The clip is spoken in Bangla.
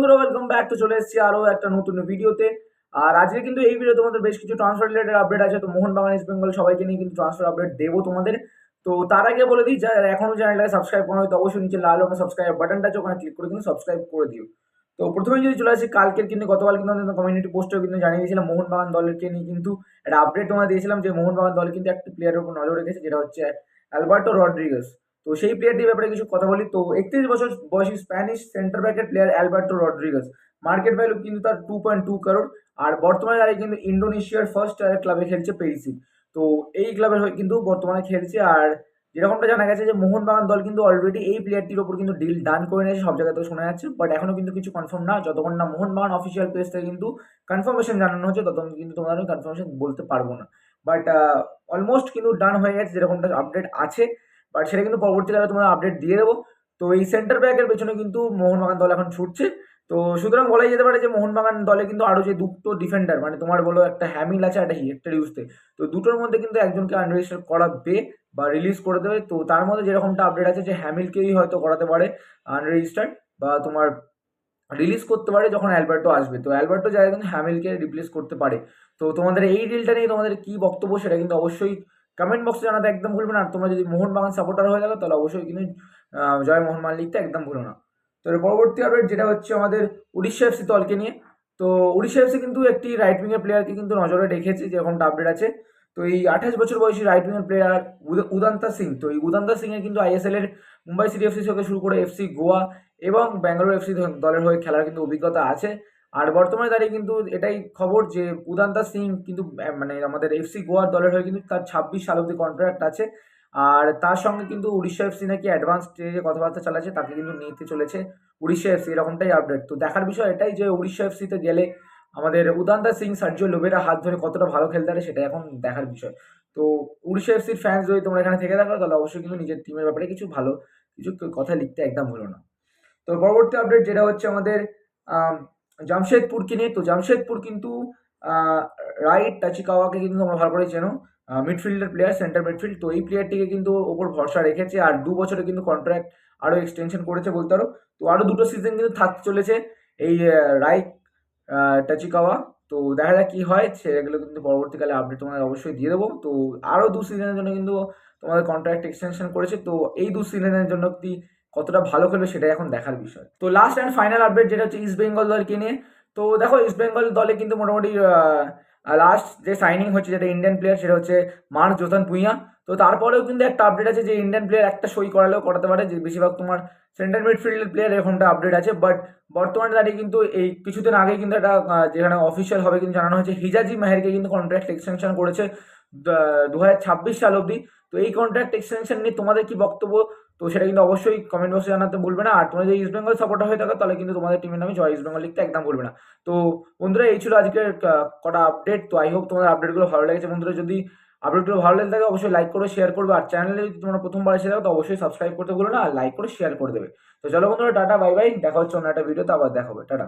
বন্ধুরা, ওয়েলকাম ব্যাক। তো চলে এসেছি আরো একটা নতুন ভিডিওতে। আর আজকে কিন্তু এই ভিডিও তোমাদের বেশ কিছু ট্রান্সফার রিলেটেড আপডেট আছে। তো মোহনবাগান, ইস্ট বেঙ্গল সবাইকে নিয়ে কিন্তু ট্রান্সফার আপডেট দেবো তোমাদের। তো তার আগে বলে দিই, যারা এখনো চ্যানেলটাকে সাবস্ক্রাইব করো তো অবশ্যই নিচে লাল রঙের সাবস্ক্রাইব বাটনটা আছে, ওখানে ক্লিক করে কিন্তু সাবস্ক্রাইব করে দিও। তো প্রথমে যদি চলে আসি কালকের, কিন্তু গতকাল কিন্তু আমাদের কমিউনিটি পোস্টেও কিন্তু জানিয়ে দিয়েছিলাম মোহনবাগান দলকে নিয়ে কিন্তু একটা আপডেট তোমাদের দিয়েছিলাম যে মোহনবাগান দল কিন্তু একটা প্লেয়ারের উপর নজর রেখেছে, যেটা হচ্ছে অ্যালবার্টো রড্রিগেজ। তো সেই প্লেয়ারটির ব্যাপারে কিছু কথা বলি। তো 31 বছর বয়সী স্প্যানিশ সেন্টার ব্যাকের player Alberto Rodriguez, market value কিন্তু তার 2.2 করোড়। আর বর্তমানে দাঁড়িয়ে কিন্তু ইন্দোনেশিয়ার ফার্স্ট ক্লাবে খেলছে পেরিসিক। তো এই ক্লাবের হয়ে কিন্তু বর্তমানে খেলছে। আর যেরকমটা জানা গেছে যে মোহনবাগান দল কিন্তু অলরেডি এই প্লেয়ারটির ওপর কিন্তু ডিল ডান করে নিয়েছে, সব জায়গায় তো শোনা যাচ্ছে, বাট এখনো কিন্তু কিছু কনফার্ম না। যতক্ষণ না মোহনবাগান অফিসিয়াল পেজ থেকে কিন্তু কনফার্মেশন জানানো হচ্ছে, ততক্ষণ কিন্তু তোমাদের আমি কনফার্মেশন বলতে পারবো না। বাট অলমোস্ট কিন্তু ডান হয়ে গেছে, যেরকমটা আপডেট আছে। বাট সেটা কিন্তু পরবর্তীকালে তোমাদের আপডেট দিয়ে দেবো। তো এই সেন্টার ব্যাকের পেছনে কিন্তু মোহনবাগান দল এখন ছুটছে। তো সুতরাং বলাই যেতে পারে যে মোহনবাগান দলে কিন্তু আরো যে দুটো ডিফেন্ডার, মানে তোমার বলো একটা হ্যামিল আছে, একটা হেক্টর ইউজতে, তো দুটোর মধ্যে কিন্তু একজনকে আনরেজিস্টার করাবে বা রিলিজ করে দেবে। তো তার মধ্যে যেরকমটা আপডেট আছে যে হ্যামিলকেই হয়তো করাতে পারে আনরেজিস্টার্ড, বা তোমার রিলিজ করতে পারে যখন অ্যালবার্টো আসবে। তো অ্যালবার্টো জায়গায় কিন্তু হ্যামিলকে রিপ্লেস করতে পারে। তো তোমাদের এই ডিলটা নিয়ে তোমাদের কি বক্তব্য, সেটা কিন্তু অবশ্যই কমেন্ট বক্সে জানাতে একদম ভুলবে না। আর তোমরা যদি মোহনবাগান সাপোর্টার হয়ে থাকো তাহলে অবশ্যই কিন্তু জয় মোহনবাগান লিখতে একদম ভুলো না। তো এর পরবর্তী আপডেট যেটা হচ্ছে আমাদের উড়িষ্যা এফসি দলকে নিয়ে। তো উড়িষ্যা এফসি কিন্তু একটি রাইট উইংয়ের প্লেয়ারকে কিন্তু নজরে রেখেছে, যেরকমটা আপডেট আছে। তো এই 28 বছর বয়সী রাইট উইংয়ের প্লেয়ার উদান্তা সিং। তো এই উদান্তা সিং এর কিন্তু আইএসএল এর মুম্বাই সিটি এফসি থেকে শুরু করে এফসি গোয়া এবং ব্যাঙ্গালোর এফসি দলের হয়ে খেলার কিন্তু অভিজ্ঞতা আছে। আর বর্তমানে দাঁড়িয়ে কিন্তু এটাই খবর যে উদান্তা সিং কিন্তু মানে আমাদের এফসি গোয়ার দলের হয়ে কিন্তু তার 26 সাল অব্দি কন্ট্রাক্ট আছে। আর তার সঙ্গে কিন্তু উড়িষ্যা এফসি নাকি অ্যাডভান্স স্টেজে কথাবার্তা চালাচ্ছে, তাকে কিন্তু নিতে চলেছে উড়িষ্যা এফসি, এরকমটাই আপডেট। তো দেখার বিষয় এটাই যে উড়িষ্যা এফসিতে গেলে আমাদের উদান্তা সিং সার্জিও লোবেরা হাত ধরে কতটা ভালো খেলতে পারে, সেটা এখন দেখার বিষয়। তো উড়িষ্যা এফসির ফ্যান্স যদি তোমরা এখানে থেকে থাকো তাহলে অবশ্যই কিন্তু নিজের টিমের ব্যাপারে কিছু ভালো কিছু কথা লিখতে একদম ভুলো না। তো পরবর্তী আপডেট যেটা হচ্ছে আমাদের আম, জামশেদপুরকে নিয়ে। তো জামশেদপুর কিন্তু রাইট টাচিকাওয়াকে কিন্তু তোমরা ভালো করে চেনো, মিডফিল্ডার প্লেয়ার, সেন্টার মিডফিল্ড। তো এই প্লেয়ারটিকে কিন্তু ওপর ভরসা রেখেছে, আর 2 বছরে কিন্তু কন্ট্রাক্ট আরও এক্সটেনশন করেছে বলতে পারো। তো আরও দুটো সিজন কিন্তু থাকতে চলেছে এই রাইট টাচিকাওয়া। তো দেখা যাক কি হয়, সেগুলো কিন্তু পরবর্তীকালে আপডেট তোমাদের অবশ্যই দিয়ে দেবো। তো আরও 2 সিজনের জন্য কিন্তু তোমাদের কন্ট্রাক্ট এক্সটেনশন করেছে। তো এই 2 সিজনের জন্য কি কতটা ভালো খেলবে সেটাই এখন দেখার বিষয়। তো লাস্ট অ্যান্ড ফাইনাল আপডেট যেটা হচ্ছে ইস্ট বেঙ্গল দলকে নিয়ে। তো দেখো ইস্ট বেঙ্গল দলে কিন্তু মোটামুটি লাস্ট যে সাইনিং হচ্ছে, যেটা ইন্ডিয়ান প্লেয়ার, সেটা হচ্ছে মার্ক জোথান ভুঁইয়া। তো তারপরেও কিন্তু একটা আপডেট আছে যে ইন্ডিয়ান প্লেয়ার একটা সই করালেও করাতে পারে, যে বেশিরভাগ তোমার সেন্টার মিডফিল্ডের প্লেয়ার, এরকমটা আপডেট আছে। বাট বর্তমানে দাঁড়িয়ে কিন্তু এই কিছুদিন আগে কিন্তু একটা যেখানে অফিসিয়াল হবে কিন্তু জানানো হয়েছে হিজাজি মেহেরকে কিন্তু কন্ট্রাক্ট এক্সটেনশন করেছে 2026 সাল অবধি। তো এই কন্ট্রাক্ট এক্সটেনশন নিয়ে তোমাদের কি বক্তব্য, তো সেটা কিন্তু অবশ্যই কমেন্ট বক্সে জানাতে ভুলবে না। আর তোমরা যদি ইস্ট বেঙ্গল সাপোর্টার হয়ে থাকো তাহলে কিন্তু তোমাদের টিমের নামে জয় ইস্ট বেঙ্গল লিখতে একদম ভুলবে না। তো বন্ধুরা, এই ছিল আজকের কটা আপডেট। তো আই হোপ তোমাদের আপডেটগুলো ভালো লেগেছে। বন্ধুরা, যদি আপডেটগুলো ভালো লেগে থাকে অবশ্যই লাইক করে শেয়ার করবে। আর চ্যানেলে যদি তোমরা প্রথমবার এসে থাকো তো অবশ্যই সাবস্ক্রাইব করতে ভুলো না, আর লাইক করে শেয়ার করে দেবে। তো চলো বন্ধুরা, টাটা বাই বাই, দেখা হচ্ছে অন্য একটা ভিডিওতে, আবার দেখা হবে, টাটা।